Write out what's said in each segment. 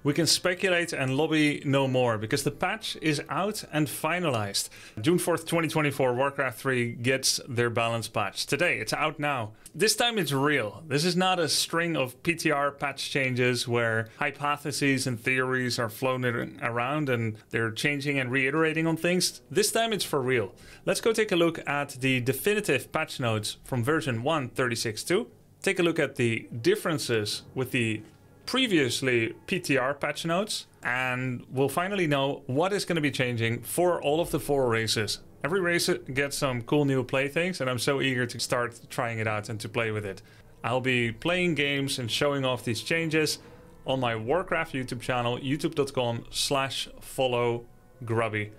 We can speculate and lobby no more because the patch is out and finalized. June 4th, 2024, Warcraft 3 gets their balance patch. Today, it's out now. This time it's real. This is not a string of PTR patch changes where hypotheses and theories are floating around and they're changing and reiterating on things. This time it's for real. Let's go take a look at the definitive patch notes from version 1.36.2. Take a look at the differences with the previously PTR patch notes, and we'll finally know what is going to be changing for all of the 4 races. Every race gets some cool new play things, and I'm so eager to start trying it out and to play with it. I'll be playing games and showing off these changes on my Warcraft YouTube channel, youtube.com/follow Grubby.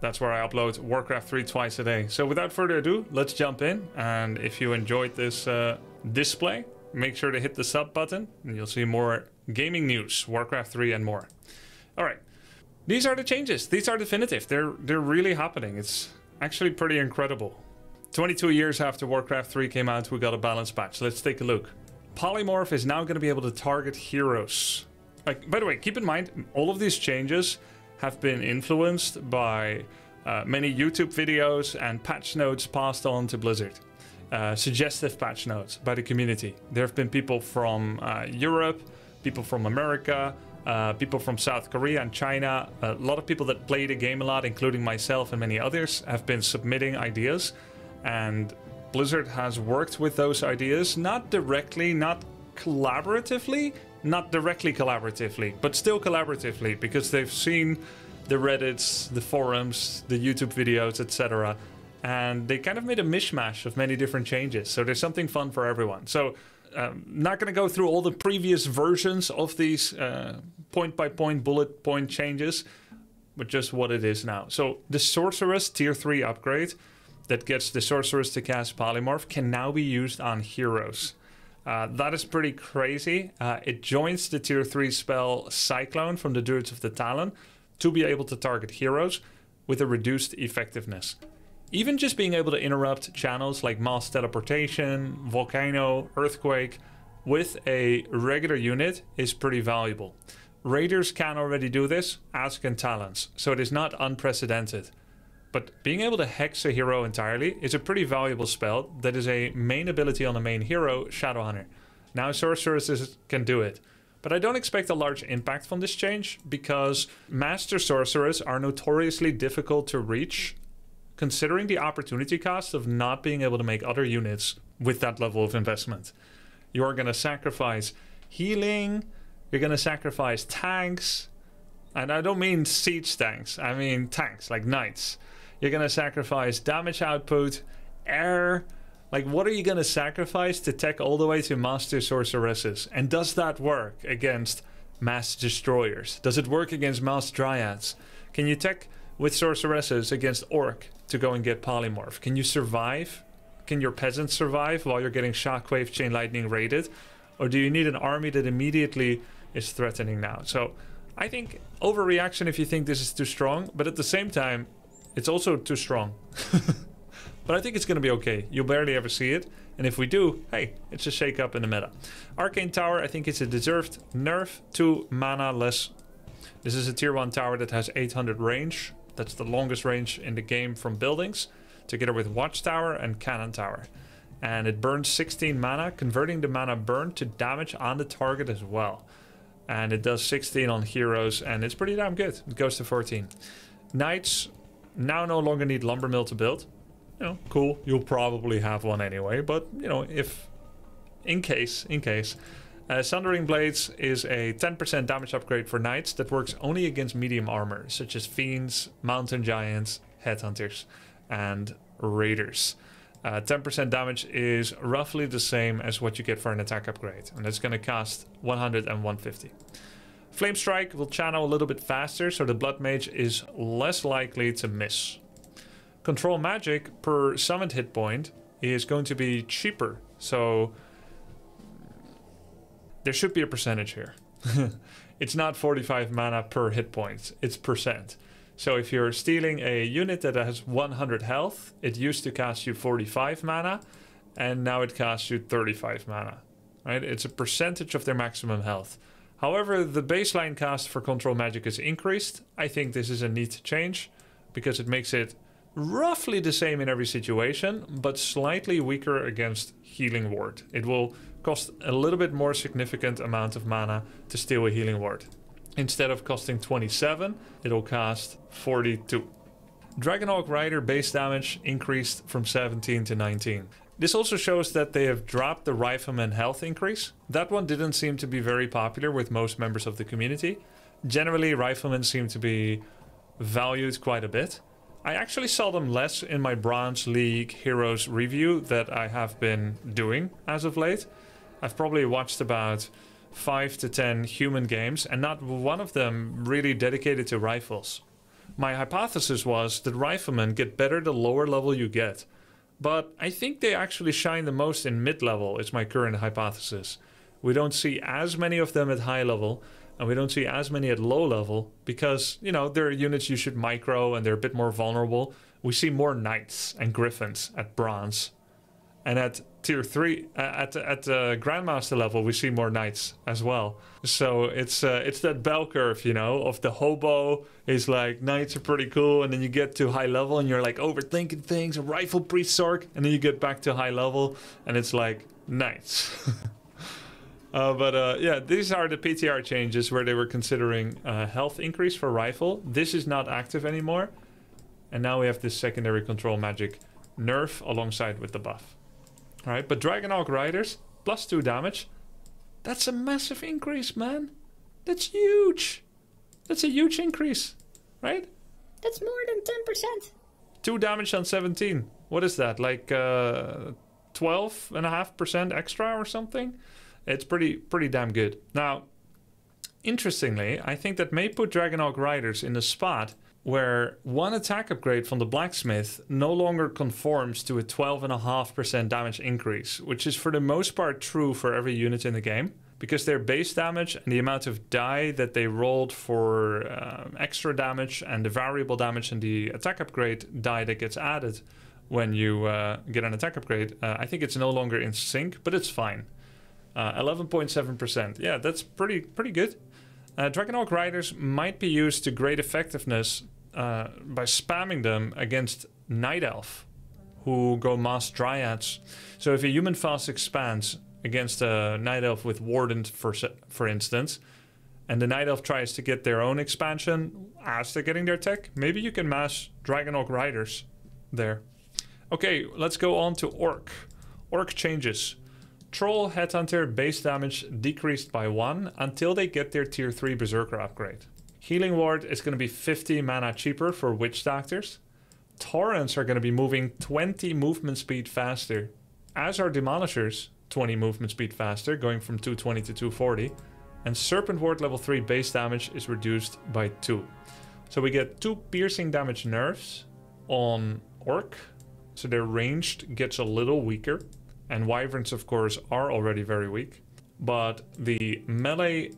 That's where I upload Warcraft 3 twice a day. So without further ado, let's jump in. And if you enjoyed this display, make sure to hit the sub button and you'll see more gaming news, Warcraft 3 and more. All right, these are the changes. These are definitive. They're really happening. It's actually pretty incredible. 22 years after Warcraft 3 came out, we got a balance patch. Let's take a look. Polymorph is now going to be able to target heroes. By the way, keep in mind, all of these changes have been influenced by many YouTube videos and patch notes passed on to Blizzard. Suggestive patch notes by the community. There have been people from Europe, people from America, people from South Korea and China. A lot of people that play the game a lot, including myself and many others, have been submitting ideas. And Blizzard has worked with those ideas, not directly, not collaboratively, but still collaboratively, because they've seen the Reddits, the forums, the YouTube videos, etc. And they kind of made a mishmash of many different changes. So there's something fun for everyone. So not going to go through all the previous versions of these point-by-point, bullet point changes, but just what it is now. So the Sorceress Tier 3 upgrade that gets the Sorceress to cast Polymorph can now be used on heroes. That is pretty crazy. It joins the Tier 3 spell Cyclone from the Druids of the Talon to be able to target heroes with a reduced effectiveness. Even just being able to interrupt channels like Mass Teleportation, Volcano, Earthquake with a regular unit is pretty valuable. Raiders can already do this, as can Talons, so it is not unprecedented. But being able to hex a hero entirely is a pretty valuable spell that is a main ability on the main hero, Shadowhunter. Now Sorceresses can do it. But I don't expect a large impact from this change because Master Sorcerers are notoriously difficult to reach, considering the opportunity cost of not being able to make other units with that level of investment. You're going to sacrifice healing, you're going to sacrifice tanks, and I don't mean siege tanks, I mean tanks like knights. You're going to sacrifice damage output, air. Like, what are you going to sacrifice to tech all the way to Master Sorceresses? And does that work against Mass Destroyers? Does it work against Mass Dryads? Can you tech with Sorceresses against Orc to go and get Polymorph? Can you survive? Can your peasants survive while you're getting Shockwave, Chain Lightning raided? Or do you need an army that immediately is threatening now? So I think overreaction if you think this is too strong, but at the same time, it's also too strong. But I think it's going to be okay. You'll barely ever see it. And if we do, hey, it's a shake up in the meta. Arcane Tower, I think it's a deserved nerf to mana less. This is a tier 1 tower that has 800 range. That's the longest range in the game from buildings, together with Watchtower and Cannon Tower. And it burns 16 mana, converting the mana burned to damage on the target as well. And it does 16 on heroes, and it's pretty damn good. It goes to 14. Knights now no longer need Lumber Mill to build. You know, cool. You'll probably have one anyway, but you know, if in case. Sundering Blades is a 10% damage upgrade for knights that works only against medium armor, such as fiends, mountain giants, headhunters, and raiders. 10% damage is roughly the same as what you get for an attack upgrade, and it's going to cost 100 and 150. Flame Strike will channel a little bit faster, so the Blood Mage is less likely to miss. Control Magic per summoned hit point is going to be cheaper, so there should be a percentage here. It's not 45 mana per hit point, it's percent. So if you're stealing a unit that has 100 health, it used to cost you 45 mana, and now it costs you 35 mana. Right? It's a percentage of their maximum health. However, the baseline cast for control magic is increased. I think this is a neat change because it makes it roughly the same in every situation, but slightly weaker against healing ward. It will cost a little bit more significant amount of mana to steal a healing ward. Instead of costing 27, it'll cost 42. Dragonhawk Rider base damage increased from 17 to 19. This also shows that they have dropped the Rifleman health increase. That one didn't seem to be very popular with most members of the community. Generally, Riflemen seem to be valued quite a bit. I actually saw them less in my Bronze League Heroes review that I have been doing as of late. I've probably watched about 5 to 10 human games and not one of them really dedicated to rifles. My hypothesis was that Riflemen get better the lower level you get. But I think they actually shine the most in mid-level, is my current hypothesis. We don't see as many of them at high level, and we don't see as many at low level, because, you know, they're units you should micro and they're a bit more vulnerable. We see more Knights and Griffins at Bronze. And at tier 3, at Grandmaster level, we see more Knights as well. So it's that bell curve, you know, of the hobo is like, Knights are pretty cool, and then you get to high level and you're like overthinking things, a Rifle Priest Sorc, and then you get back to high level and it's like, Knights. Yeah, these are the PTR changes where they were considering health increase for Rifle. This is not active anymore. And now we have this secondary control magic nerf alongside with the buff. Alright, but Dragonhawk Riders, +2 damage. That's a massive increase, man. That's huge. That's a huge increase, right? That's more than 10%. 2 damage on 17. What is that, like 12.5% extra or something? It's pretty damn good. Now, interestingly, I think that may put Dragonhawk Riders in a spot where one attack upgrade from the blacksmith no longer conforms to a 12.5% damage increase, which is for the most part true for every unit in the game, because their base damage and the amount of die that they rolled for extra damage and the variable damage and the attack upgrade die that gets added when you get an attack upgrade, I think it's no longer in sync, but it's fine. 11.7%. Yeah, that's pretty good. Dragonhawk Riders might be used to great effectiveness by spamming them against Night Elf, who go Mass Dryads. So if a human fast expands against a Night Elf with Warden, for instance, and the Night Elf tries to get their own expansion as they're getting their tech, maybe you can mass Dragonhawk Riders there. Okay, let's go on to Orc. Orc Changes. Troll Headhunter base damage decreased by 1 until they get their tier 3 Berserker upgrade. Healing Ward is going to be 50 mana cheaper for Witch Doctors. Torrents are going to be moving 20 movement speed faster, as are Demolishers 20 movement speed faster, going from 220 to 240. And Serpent Ward level 3 base damage is reduced by 2. So we get 2 piercing damage nerfs on Orc, so their ranged gets a little weaker. And Wyverns, of course, are already very weak. But the melee,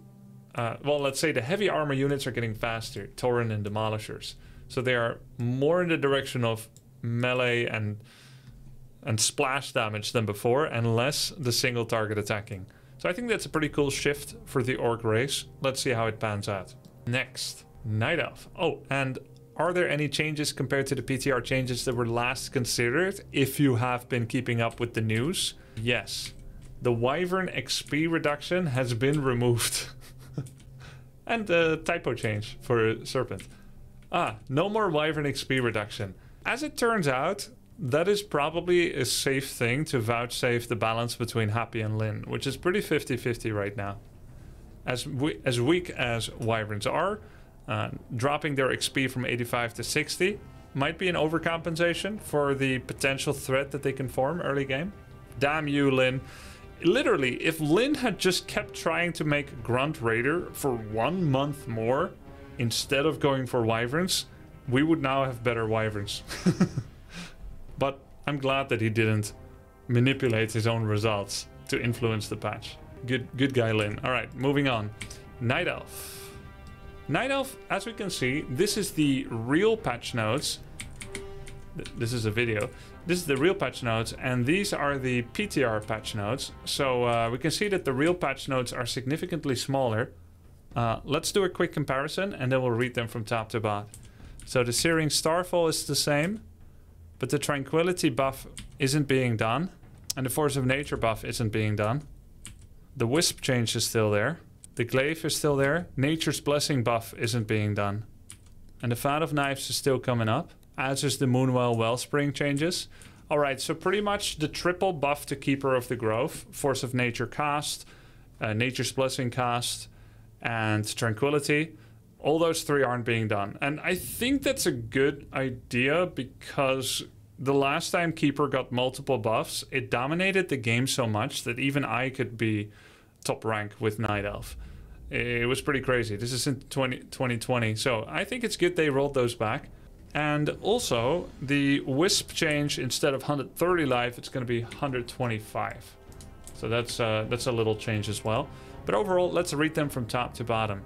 well, let's say the heavy armor units are getting faster, Tauren and Demolishers. So they are more in the direction of melee and splash damage than before, and less the single target attacking. So I think that's a pretty cool shift for the Orc race. Let's see how it pans out. Next, Night Elf. Oh, and are there any changes compared to the PTR changes that were last considered, if you have been keeping up with the news? Yes. The Wyvern XP reduction has been removed. And the typo change for Serpent. No more Wyvern XP reduction. As it turns out, that is probably a safe thing to vouchsafe the balance between Happy and Lyn, which is pretty 50-50 right now. As weak as Wyverns are, dropping their XP from 85 to 60 might be an overcompensation for the potential threat that they can form early game. Damn you, Lyn. Literally, if Lyn had just kept trying to make Grunt Raider for 1 month more instead of going for Wyverns, we would now have better Wyverns. But I'm glad that he didn't manipulate his own results to influence the patch. Good guy, Lyn. Alright, moving on. Night Elf. Night Elf, as we can see, this is the real patch notes. This is a video. This is the real patch notes, and these are the PTR patch notes. So we can see that the real patch notes are significantly smaller. Let's do a quick comparison and then we'll read them from top to bottom. So the Searing Starfall is the same, but the Tranquility buff isn't being done. And the Force of Nature buff isn't being done. The Wisp change is still there. The Glaive is still there. Nature's Blessing buff isn't being done. And the Fan of Knives is still coming up, as is the Moonwell Wellspring changes. Alright, so pretty much the triple buff to Keeper of the Grove, Force of Nature cast, Nature's Blessing cast, and Tranquility. All those three aren't being done. And I think that's a good idea because the last time Keeper got multiple buffs, it dominated the game so much that even I could be top rank with Night Elf. It was pretty crazy. This is in 2020, so I think it's good they rolled those back. And also, the Wisp change, instead of 130 life, it's going to be 125. So that's a little change as well. But overall, let's read them from top to bottom.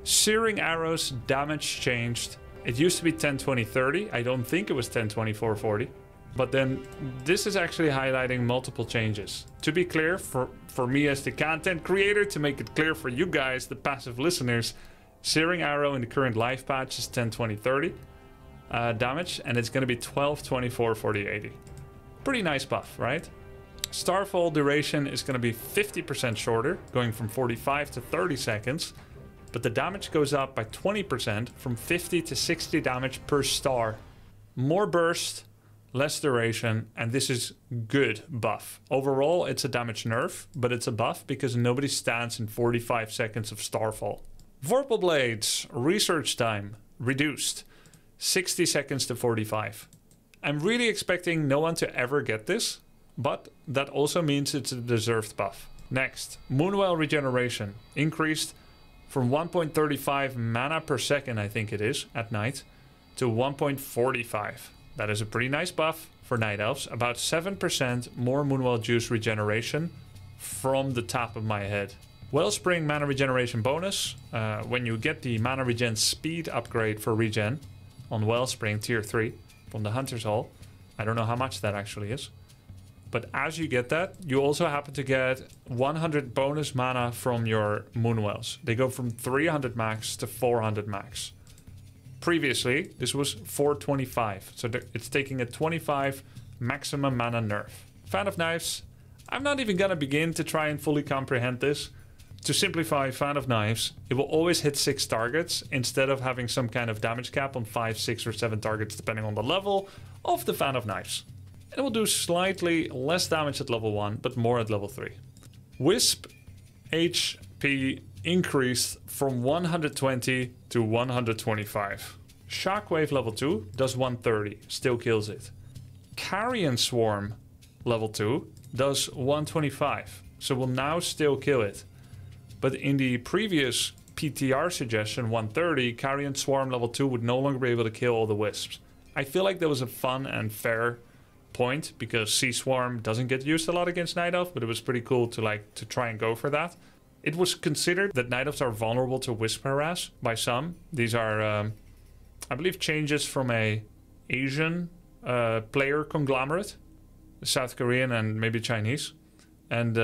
Searing Arrows damage changed. It used to be 10, 20, 30. I don't think it was 10, 24, 40. But then this is actually highlighting multiple changes. To be clear, for me as the content creator, to make it clear for you guys, the passive listeners, Searing Arrow in the current life patch is 10, 20, 30 damage. And it's going to be 12, 24, 40, 80. Pretty nice buff, right? Starfall duration is going to be 50% shorter, going from 45 to 30 seconds. But the damage goes up by 20% from 50 to 60 damage per star. More burst, less duration, and this is good buff. Overall, it's a damage nerf, but it's a buff because nobody stands in 45 seconds of Starfall. Vorpal Blades, research time, reduced. 60 seconds to 45. I'm really expecting no one to ever get this, but that also means it's a deserved buff. Next, Moonwell regeneration, increased from 1.35 mana per second, I think it is, at night, to 1.45. That is a pretty nice buff for Night Elves. About 7% more Moonwell Juice regeneration from the top of my head. Wellspring mana regeneration bonus. When you get the mana regen speed upgrade for regen on Wellspring tier 3 from the Hunter's Hall. I don't know how much that actually is. But as you get that, you also happen to get 100 bonus mana from your Moonwells. They go from 300 max to 400 max. Previously, this was 425. So it's taking a 25 maximum mana nerf. Fan of Knives. I'm not even going to begin to try and fully comprehend this. To simplify Fan of Knives, it will always hit 6 targets instead of having some kind of damage cap on 5, 6 or 7 targets depending on the level of the Fan of Knives. It will do slightly less damage at level 1, but more at level 3. Wisp HP increased from 120 to 125. Shockwave level 2 does 130, still kills it. Carrion Swarm level 2 does 125, so will now still kill it. But in the previous PTR suggestion, 130, Carrion Swarm level 2 would no longer be able to kill all the wisps. I feel like that was a fun and fair point because Sea Swarm doesn't get used a lot against Night Elf, but it was pretty cool to try and go for that. It was considered that Night Elves are vulnerable to Wisp Harass by some. These are, I believe, changes from a Asian player conglomerate, South Korean and maybe Chinese. And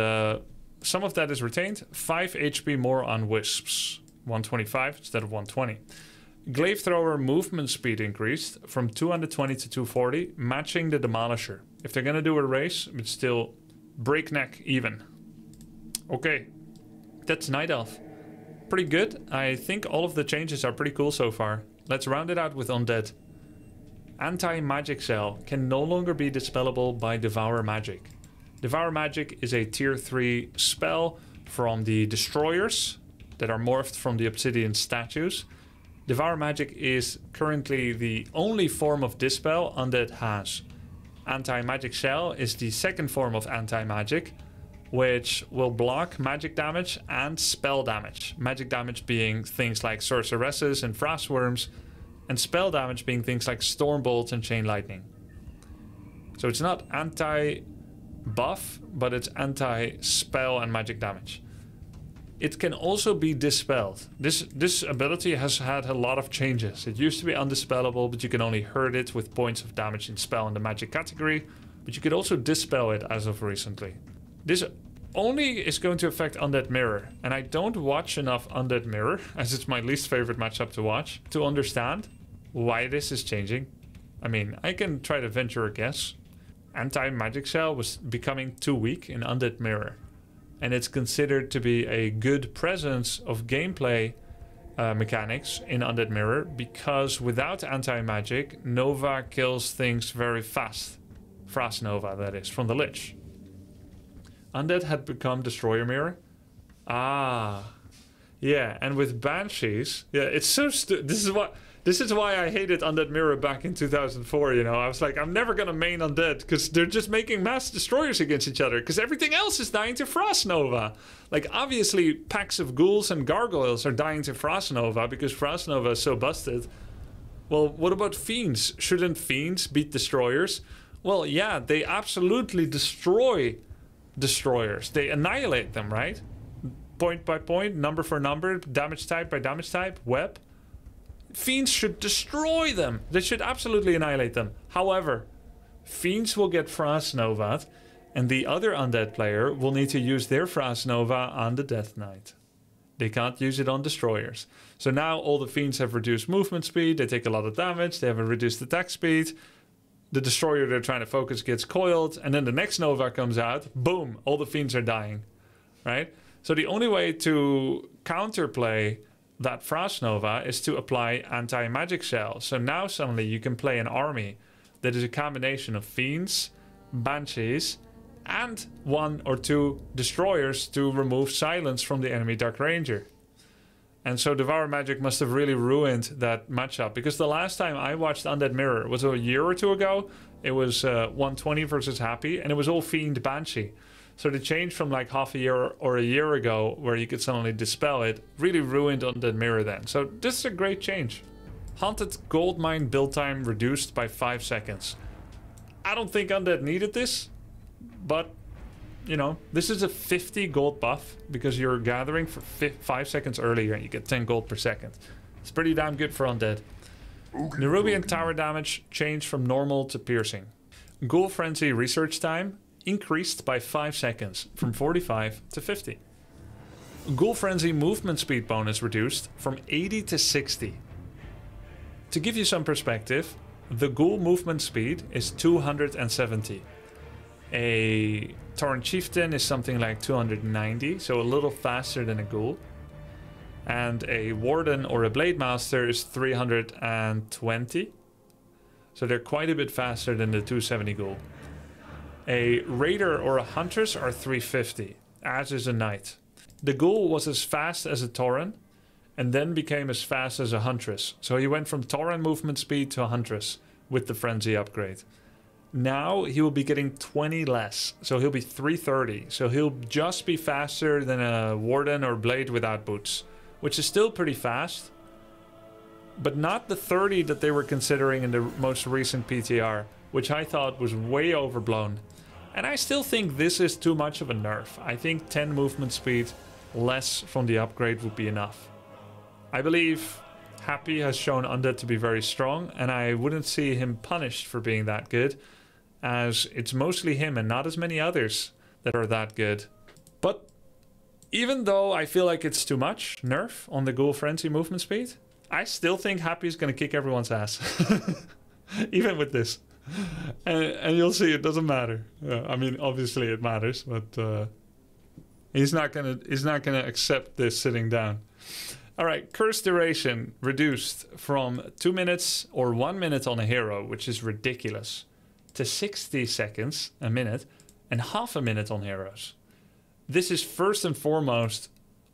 some of that is retained. 5 HP more on Wisps, 125 instead of 120. Glaive Thrower movement speed increased from 220 to 240, matching the Demolisher. If they're gonna do a race, it's still breakneck even. Okay, that's Night Elf. Pretty good. I think all of the changes are pretty cool so far. Let's round it out with Undead. Anti-Magic Cell can no longer be dispellable by Devour Magic. Devour Magic is a tier 3 spell from the Destroyers that are morphed from the Obsidian statues. Devour Magic is currently the only form of Dispel Undead has. Anti-Magic Shell is the second form of Anti-Magic, which will block magic damage and spell damage. Magic damage being things like Sorceresses and Frostworms, and spell damage being things like Stormbolt and Chain Lightning. So it's not anti-buff, but it's anti-spell and magic damage. It can also be dispelled. This ability has had a lot of changes. It used to be undispellable, but you can only hurt it with points of damage in spell in the magic category. But you could also dispel it as of recently. This only is going to affect Undead Mirror. And I don't watch enough Undead Mirror, as it's my least favorite matchup to watch, to understand why this is changing. I mean, I can try to venture a guess. Anti-Magic Cell was becoming too weak in Undead Mirror. And it's considered to be a good presence of gameplay mechanics in Undead Mirror, because without anti-magic, Nova kills things very fast. Frost Nova, that is, from the Lich. Undead had become Destroyer Mirror. Ah. Yeah, and with Banshees, yeah, it's so this is why I hated Undead Mirror back in 2004, you know. I was like, I'm never gonna main Undead, because they're just making mass destroyers against each other, because everything else is dying to Frost Nova. Like, obviously, packs of ghouls and gargoyles are dying to Frost Nova, because Frost Nova is so busted. Well, what about Fiends? Shouldn't Fiends beat Destroyers? Well, yeah, they absolutely destroy Destroyers. They annihilate them, right? Point by point, number for number, damage type by damage type, web. Fiends should destroy them. They should absolutely annihilate them. However, Fiends will get Frost Nova'd, and the other Undead player will need to use their Frost Nova on the Death Knight. They can't use it on Destroyers. So now all the Fiends have reduced movement speed, they take a lot of damage, they have a reduced attack speed. The Destroyer they're trying to focus gets coiled, and then the next Nova comes out, boom, all the Fiends are dying, right? So the only way to counterplay that Frost Nova is to apply anti-magic shell. So now suddenly you can play an army that is a combination of Fiends, Banshees, and 1 or 2 Destroyers to remove silence from the enemy Dark Ranger. And so Devour Magic must have really ruined that matchup, because the last time I watched Undead Mirror was a year or two ago. It was 120 versus Happy, and it was all Fiend Banshee. So the change from like half a year or a year ago, where you could suddenly dispel it, really ruined Undead Mirror then. So this is a great change. Haunted Goldmine build time reduced by 5 seconds. I don't think Undead needed this, but you know, this is a 50 gold buff because you're gathering for 5 seconds earlier and you get 10 gold per second. It's pretty damn good for Undead. Nerubian tower damage changed from normal to piercing. Ghoul Frenzy research time increased by 5 seconds from 45 to 50. Ghoul Frenzy movement speed bonus reduced from 80 to 60. To give you some perspective, the Ghoul movement speed is 270. A Tauren Chieftain is something like 290, so a little faster than a Ghoul. And a Warden or a Blade Master is 320. So they're quite a bit faster than the 270 Ghoul. A Raider or a Huntress are 350, as is a Knight. The Ghoul was as fast as a Tauren, and then became as fast as a Huntress. So he went from Tauren movement speed to a Huntress with the Frenzy upgrade. Now he will be getting 20 less, so he'll be 330. So he'll just be faster than a Warden or Blade without boots, which is still pretty fast, but not the 30 that they were considering in the most recent PTR, which I thought was way overblown. And I still think this is too much of a nerf. I think 10 movement speed less from the upgrade would be enough. I believe Happy has shown Undead to be very strong, and I wouldn't see him punished for being that good, as it's mostly him and not as many others that are that good. But even though I feel like it's too much nerf on the Ghoul Frenzy movement speed, I still think Happy's gonna kick everyone's ass. Even with this. And you'll see, it doesn't matter. I mean, obviously it matters, but he's not gonna accept this sitting down. All right, curse duration reduced from 2 minutes or 1 minute on a hero, which is ridiculous, to 60 seconds, a minute, and half a minute on heroes. This is first and foremost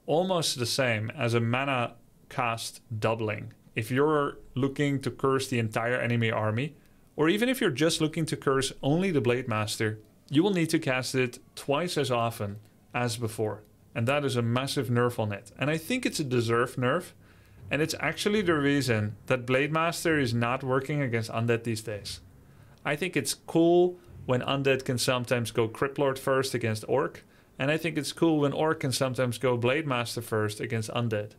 almost the same as a mana cost doubling. If you're looking to curse the entire enemy army, or even if you're just looking to curse only the Blade Master, you will need to cast it twice as often as before. And that is a massive nerf on it. And I think it's a deserved nerf. And it's actually the reason that Blade Master is not working against Undead these days. I think it's cool when Undead can sometimes go Cryptlord first against Orc. And I think it's cool when Orc can sometimes go Blade Master first against Undead.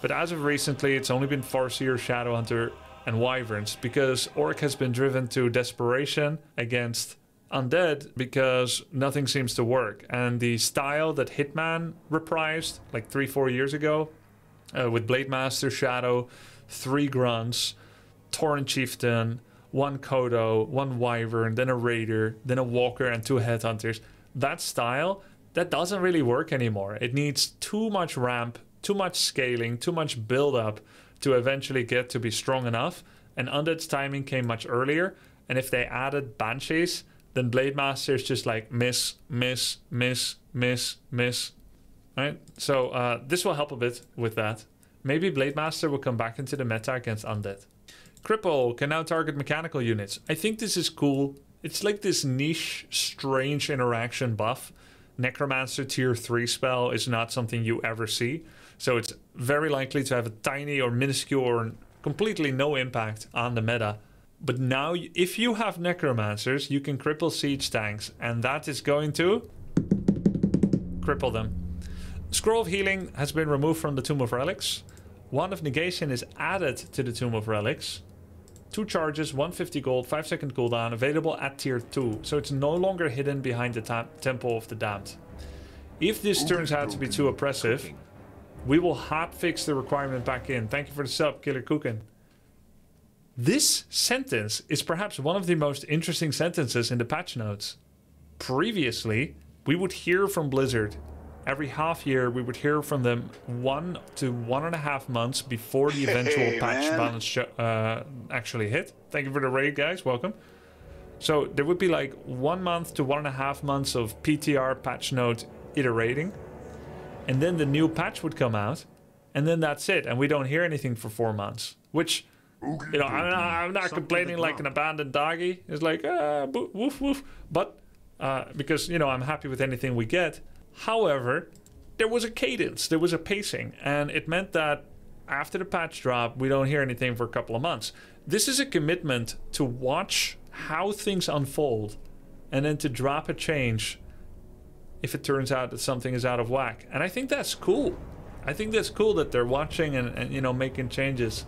But as of recently, it's only been Farseer, Shadowhunter, and Wyverns, because Orc has been driven to desperation against Undead because nothing seems to work. And the style that Hitman reprised like 3-4 years ago with Blade Master, Shadow, 3 Grunts, Torrent Chieftain, 1 Kodo, 1 Wyvern, then a Raider, then a Walker and 2 Headhunters. That style, that doesn't really work anymore. It needs too much ramp, too much scaling, too much build up to eventually get to be strong enough. And Undead's timing came much earlier. And if they added Banshees, then Blade Master is just like miss, miss, miss, miss, miss. Right? So this will help a bit with that. Maybe Blade Master will come back into the meta against Undead. Cripple can now target mechanical units. I think this is cool. It's like this niche, strange interaction buff. Necromancer tier 3 spell is not something you ever see. So it's very likely to have a tiny or minuscule or completely no impact on the meta. But now, if you have Necromancers, you can cripple siege tanks. And that is going to cripple them. Scroll of Healing has been removed from the Tomb of Relics. Wand of Negation is added to the Tomb of Relics. 2 charges, 150 gold, 5-second cooldown, available at tier 2. So it's no longer hidden behind the Temple of the Damned. If this turns out to be too oppressive, we will hotfix the requirement back in. Thank you for the sub, Killer Cookin. This sentence is perhaps one of the most interesting sentences in the patch notes. Previously, we would hear from Blizzard. Every half year, we would hear from them 1 to 1.5 months before the eventual patch balance actually hit. Thank you for the raid, guys. Welcome. So there would be like 1 month to 1.5 months of PTR patch note iterating. And then the new patch would come out. And then that's it. And we don't hear anything for 4 months. Which, you know, I'm not complaining like an abandoned doggy. It's like, woof, woof. But because, you know, I'm happy with anything we get. However, there was a cadence, there was a pacing, and it meant that after the patch drop, we don't hear anything for a couple of months. This is a commitment to watch how things unfold and then to drop a change if it turns out that something is out of whack. And I think that's cool. I think that's cool that they're watching and you know, making changes.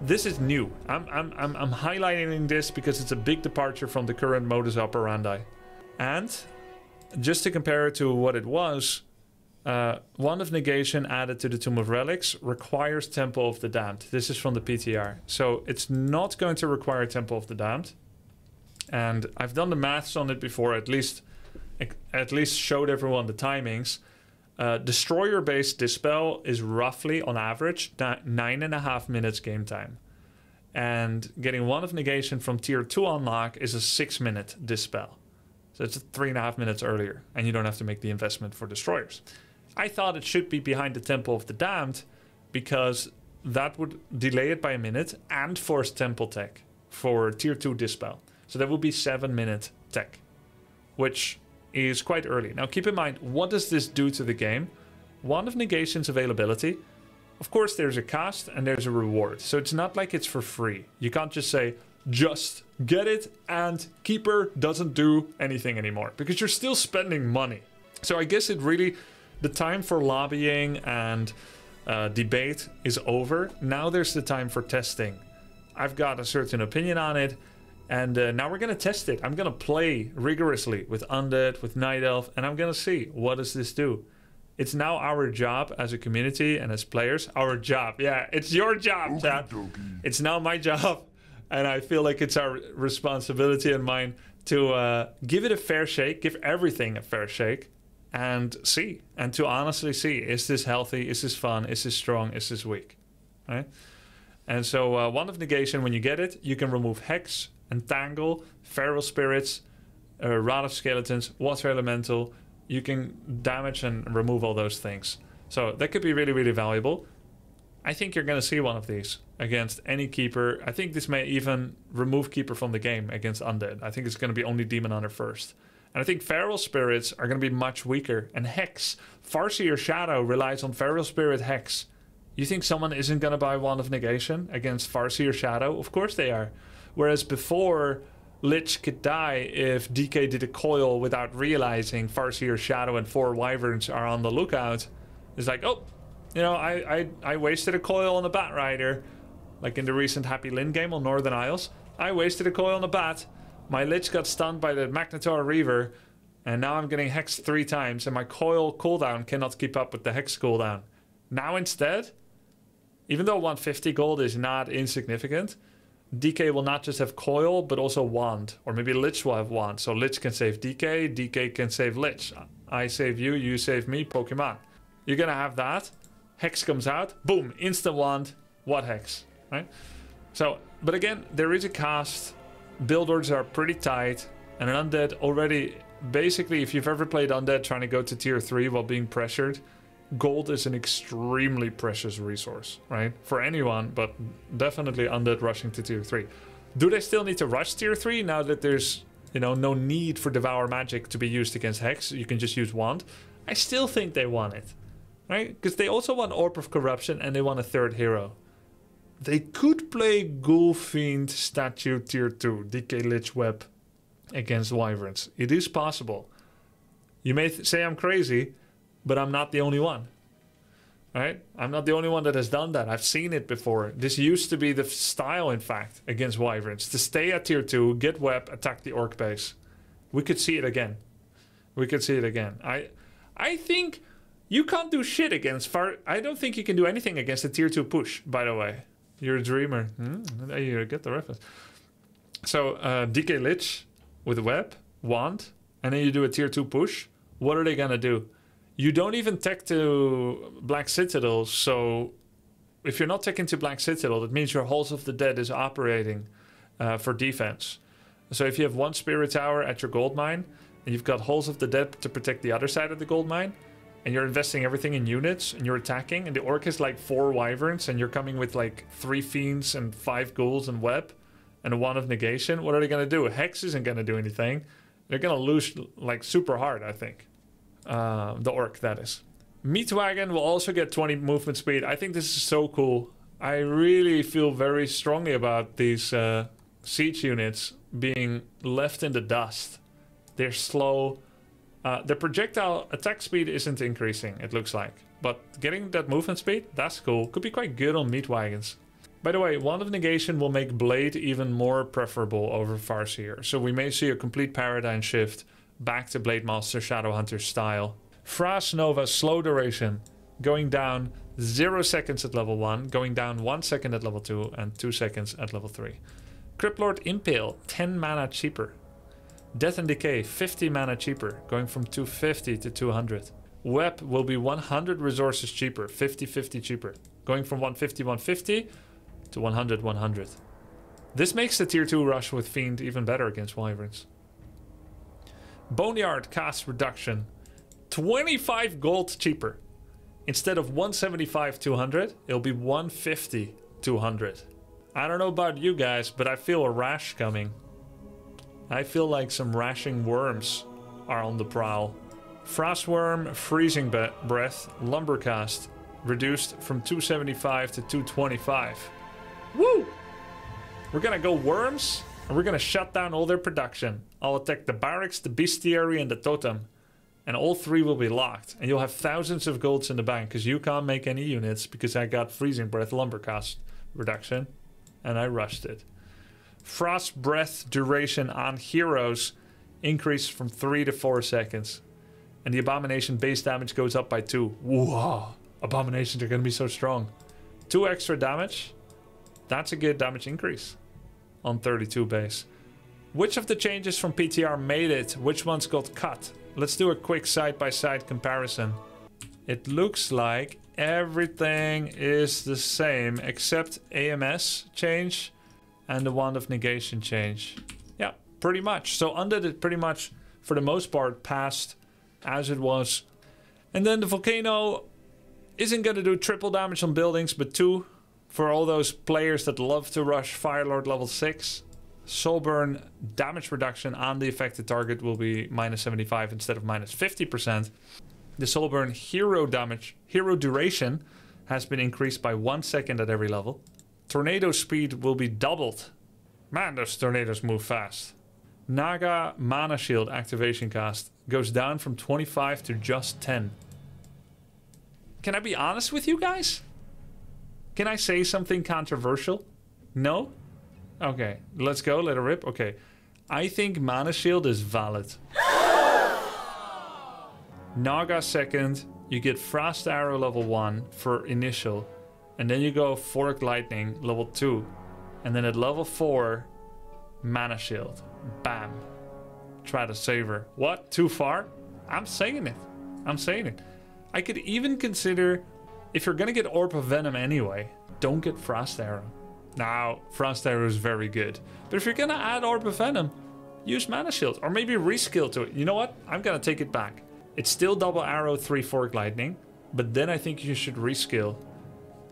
This is new. I'm highlighting this because it's a big departure from the current modus operandi. And just to compare it to what it was, Wand of Negation added to the Tomb of Relics requires Temple of the Damned. This is from the PTR. So it's not going to require Temple of the Damned. And I've done the maths on it before, at least showed everyone the timings. Destroyer-based Dispel is roughly, on average, 9.5 minutes game time. And getting Wand of Negation from tier 2 unlock is a 6-minute Dispel. So it's 3.5 minutes earlier, and you don't have to make the investment for destroyers. I thought it should be behind the Temple of the Damned because that would delay it by a minute and force Temple tech for tier 2 Dispel. So that would be 7-minute tech, which is quite early. Now keep in mind, what does this do to the game? Wand of Negation's availability. Of course, there's a cost and there's a reward. So it's not like it's for free. You can't just say, just get it and Keeper doesn't do anything anymore because you're still spending money. So I guess it really, the time for lobbying and debate is over. Now there's the time for testing. I've got a certain opinion on it, and now we're gonna test it. I'm gonna play rigorously with Undead, with Night Elf, and I'm gonna see, what does this do? It's now our job as a community and as players. Our job, yeah, it's your job, chat. It's now my job. And I feel like it's our responsibility and mine to give it a fair shake, give everything a fair shake, and see. And to honestly see, is this healthy? Is this fun? Is this strong? Is this weak? Right? And so Wand of Negation, when you get it, you can remove Hex, Entangle, Feral Spirits, Rod of Skeletons, Water Elemental. You can damage and remove all those things. So that could be really, really valuable. I think you're going to see one of these against any Keeper. I think this may even remove Keeper from the game against Undead. I think it's going to be only Demon Hunter first. And I think Feral Spirits are going to be much weaker. And Hex, Farseer Shadow relies on Feral Spirit Hex. You think someone isn't going to buy Wand of Negation against Farseer Shadow? Of course they are. Whereas before, Lich could die if DK did a coil without realizing Farseer Shadow and 4 Wyverns are on the lookout. It's like, oh, you know, I wasted a coil on a Bat Rider. Like in the recent Happy Lynn game on Northern Isles. I wasted a coil on a Bat. My Lich got stunned by the Magnetar Reaver, and now I'm getting hexed 3 times, and my coil cooldown cannot keep up with the hex cooldown. Now instead, even though 150 gold is not insignificant, DK will not just have coil, but also wand. Or maybe Lich will have wand. So Lich can save DK, DK can save Lich. I save you, you save me, Pokemon. You're gonna have that. Hex comes out, boom, instant wand. What hex, right? So, but again, there is a cost. Build orders are pretty tight. And an Undead already, basically, if you've ever played Undead trying to go to tier 3 while being pressured, gold is an extremely precious resource, right? For anyone, but definitely Undead rushing to tier 3. Do they still need to rush tier 3 now that there's, you know, no need for Devour Magic to be used against Hex? You can just use Wand. I still think they want it, right? Because they also want Orb of Corruption and they want a 3rd hero. They could play Ghoul Fiend Statue tier 2, DK Lich Web against Wyverns. It is possible. You may say I'm crazy, but I'm not the only one, right? I'm not the only one that has done that. I've seen it before. This used to be the style, in fact, against Wyverns. To stay at tier 2, get web, attack the Orc base. We could see it again. We could see it again. I think you can't do shit against far... I don't think you can do anything against a tier 2 push, by the way. You're a dreamer. You get the reference. So, DK Lich with web, wand, and then you do a tier 2 push. What are they gonna do? You don't even tech to Black Citadel, so if you're not teching to Black Citadel, that means your Halls of the Dead is operating for defense. So if you have 1 Spirit Tower at your gold mine, and you've got Halls of the Dead to protect the other side of the gold mine, and you're investing everything in units, and you're attacking, and the Orc is like 4 Wyverns, and you're coming with like 3 Fiends and 5 Ghouls and Web, and a Wand of Negation, what are they gonna do? Hex isn't gonna do anything. They're gonna lose like super hard, I think. The Orc, that is. Meatwagon will also get 20 movement speed. I think this is so cool. I really feel very strongly about these siege units being left in the dust. They're slow. The projectile attack speed isn't increasing, it looks like. But getting that movement speed, that's cool. Could be quite good on Meatwagons. By the way, Wand of Negation will make Blade even more preferable over Farseer. So we may see a complete paradigm shift back to Blade Master Shadowhunter style. Frost Nova slow duration going down 0 seconds at level 1, going down 1 second at level 2 and 2 seconds at level 3. Cryptlord Impale 10 mana cheaper. Death and Decay 50 mana cheaper, going from 250 to 200. Web will be 100 resources cheaper, 50-50 cheaper, going from 150 to 100. This makes the tier 2 rush with Fiend even better against Wyverns. Boneyard cost reduction, 25 gold cheaper. Instead of 175 200, it'll be 150 200. I don't know about you guys, but I feel a rash coming. I feel like some rashing worms are on the prowl. Frostworm, Freezing Breath, Lumbercast, reduced from 275 to 225. Woo! We're gonna go worms, and we're gonna shut down all their production. I'll attack the barracks, the bestiary, and the totem. And all 3 will be locked. And you'll have thousands of golds in the bank, because you can't make any units, because I got Freezing Breath Lumbercast reduction. And I rushed it. Frost Breath duration on heroes increased from 3 to 4 seconds. And the Abomination base damage goes up by 2. Whoa! Abominations are going to be so strong. 2 extra damage. That's a good damage increase on 32 base. Which of the changes from PTR made it? Which ones got cut? Let's do a quick side-by-side comparison. It looks like everything is the same except AMS change and the Wand of Negation change. Yeah, pretty much. So Undead it pretty much, for the most part, passed as it was. And then the Volcano isn't going to do triple damage on buildings, but 2 for all those players that love to rush Firelord level 6. Soulburn damage reduction on the affected target will be minus 75 instead of minus 50%. The Soulburn hero duration has been increased by 1 second at every level. Tornado speed will be doubled. Man, those tornadoes move fast. Naga Mana Shield activation cost goes down from 25 to just 10. Can I be honest with you guys? Can I say something controversial? No? Okay, let's go, let it rip. Okay. I think Mana Shield is valid. Naga second, you get Frost Arrow level 1 for initial, and then you go Fork Lightning level 2, and then at level 4, Mana Shield. Bam. Try to save her. What? Too far? I'm saying it. I'm saying it. I could even consider, if you're gonna get Orb of Venom anyway, don't get Frost Arrow. Now, Frost Arrow is very good, but if you're gonna add Orb of Venom, use Mana Shield, or maybe reskill to it. You know what? I'm gonna take it back. It's still double arrow, 3 fork lightning, but then I think you should reskill.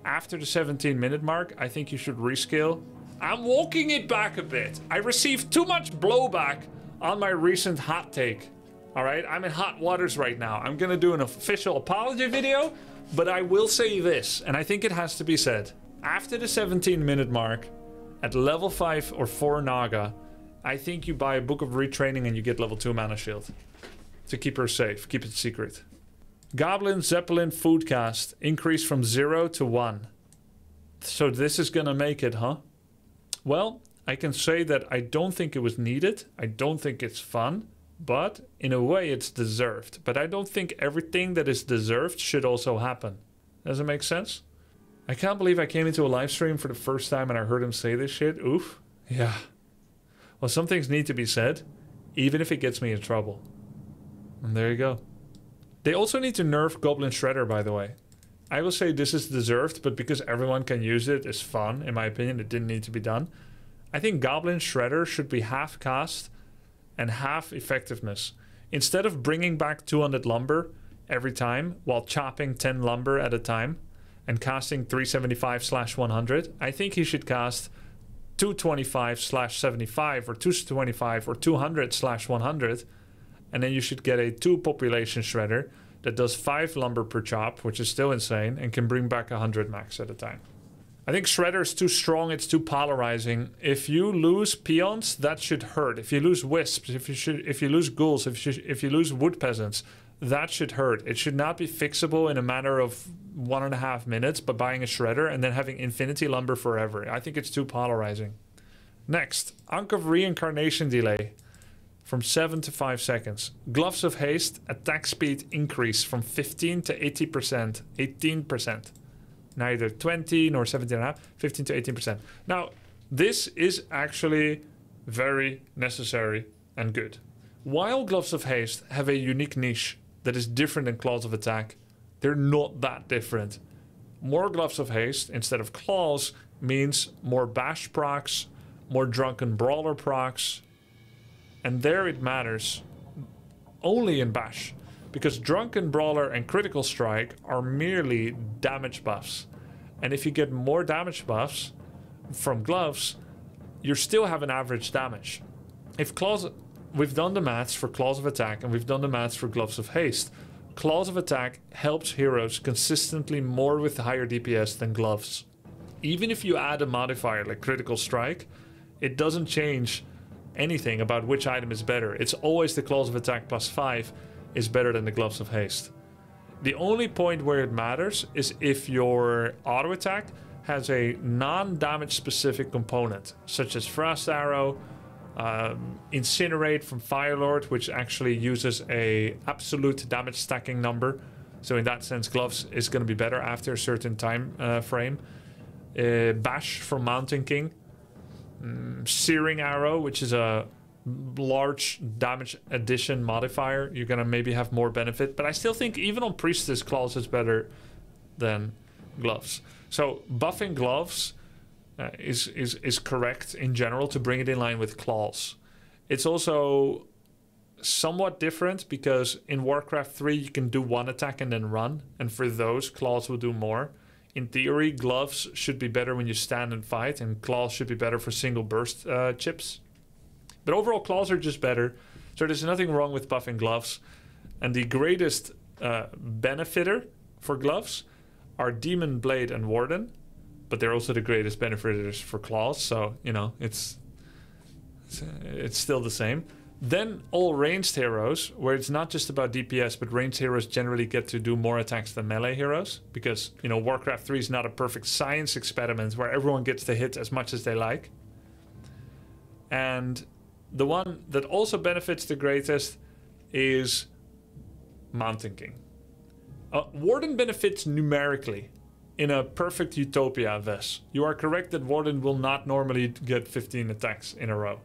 After the 17-minute mark, I think you should reskill. I'm walking it back a bit. I received too much blowback on my recent hot take. All right, I'm in hot waters right now. I'm gonna do an official apology video, but I will say this, and I think it has to be said. After the 17-minute mark, at level 5 or 4 Naga, I think you buy a Book of Retraining and you get level 2 Mana Shield. To keep her safe, keep it secret. Goblin Zeppelin Foodcast increased from 0 to 1. So this is gonna make it, huh? Well, I can say that I don't think it was needed. I don't think it's fun, but in a way it's deserved. But I don't think everything that is deserved should also happen. Does it make sense? I can't believe I came into a live stream for the first time and I heard him say this shit. Oof. Yeah. Well, some things need to be said, even if it gets me in trouble. And there you go. They also need to nerf Goblin Shredder, by the way. I will say this is deserved, but because everyone can use it, it's fun. In my opinion, it didn't need to be done. I think Goblin Shredder should be half cast and half effectiveness. Instead of bringing back 200 lumber every time while chopping 10 lumber at a time and casting 375/100, I think he should cast 225/75 or 225 or 200/100, and then you should get a 2 population shredder that does 5 lumber per chop, which is still insane, and can bring back 100 max at a time. I think Shredder is too strong, it's too polarizing. If you lose peons, that should hurt. If you lose wisps, if you lose ghouls, if you lose wood peasants, that should hurt. It should not be fixable in a matter of 1.5 minutes by buying a Shredder and then having infinity lumber forever. I think it's too polarizing. Next, Ankh of Reincarnation delay. From 7 to 5 seconds. Gloves of Haste, attack speed increase from 15 to 80%. 18%. Neither 20 nor 17.5. 15 to 18%. Now, this is actually very necessary and good. While Gloves of Haste have a unique niche that is different than Claws of Attack, they're not that different. More Gloves of Haste instead of Claws means more Bash procs, more Drunken Brawler procs, and there it matters only in Bash, because Drunken Brawler and Critical Strike are merely damage buffs. And if you get more damage buffs from gloves, you still have an average damage. If Claws, we've done the maths for Claws of Attack and we've done the maths for Gloves of Haste. Claws of Attack helps heroes consistently more with higher DPS than gloves. Even if you add a modifier like Critical Strike, it doesn't change anything about which item is better. It's always the Claws of Attack +5 is better than the Gloves of Haste. The only point where it matters is if your auto attack has a non-damage specific component, such as Frost Arrow, Incinerate from Firelord, which actually uses a absolute damage stacking number. So in that sense, Gloves is going to be better after a certain time frame. Bash from Mountain King. Searing Arrow, which is a large damage addition modifier. You're gonna maybe have more benefit, but I still think even on Priestess, Claws is better than Gloves. So buffing Gloves is correct in general to bring it in line with Claws. It's also somewhat different because in Warcraft 3 you can do one attack and then run, and for those Claws will do more. In theory, Gloves should be better when you stand and fight, and Claws should be better for single burst chips. But overall, Claws are just better, so there's nothing wrong with buffing Gloves. And the greatest benefitter for Gloves are Demon Blade and Warden, but they're also the greatest benefiters for Claws, so, you know, it's still the same. Then all ranged heroes, where it's not just about DPS, but ranged heroes generally get to do more attacks than melee heroes. Because, you know, Warcraft 3 is not a perfect science experiment where everyone gets to hit as much as they like. And the one that also benefits the greatest is Mountain King. Warden benefits numerically in a perfect utopia, Ves. You are correct that Warden will not normally get 15 attacks in a row.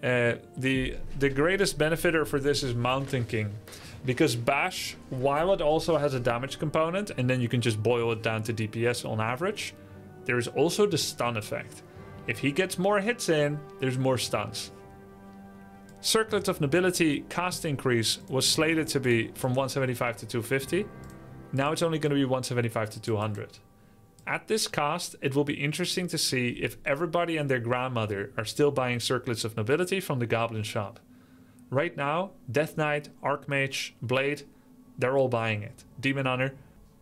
The greatest benefiter for this is Mountain King. Because Bash, while it also has a damage component, and then you can just boil it down to DPS on average, there is also the stun effect. If he gets more hits in, there's more stuns. Circlet of Nobility cast increase was slated to be from 175 to 250. Now it's only going to be 175 to 200. At this cost, it will be interesting to see if everybody and their grandmother are still buying Circlets of Nobility from the Goblin shop. Right now, Death Knight, Archmage, Blade, they're all buying it. Demon Hunter,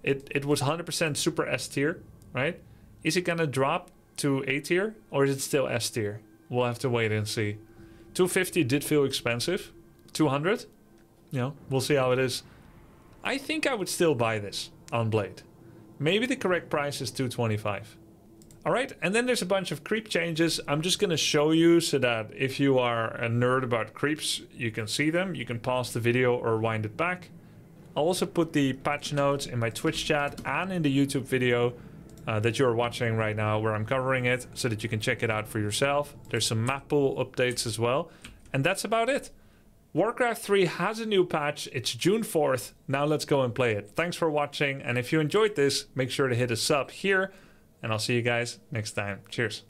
it was 100% super S tier, right? Is it going to drop to A tier or is it still S tier? We'll have to wait and see. 250 did feel expensive. 200, you know, we'll see how it is. I think I would still buy this on Blade. Maybe the correct price is 225. Alright, and then there's a bunch of creep changes. I'm just going to show you so that if you are a nerd about creeps, you can see them. You can pause the video or wind it back. I'll also put the patch notes in my Twitch chat and in the YouTube video that you're watching right now where I'm covering it so that you can check it out for yourself. There's some map pool updates as well. And that's about it. Warcraft 3 has a new patch. It's June 4th. Now let's go and play it. Thanks for watching. And if you enjoyed this, make sure to hit a sub here. And I'll see you guys next time. Cheers.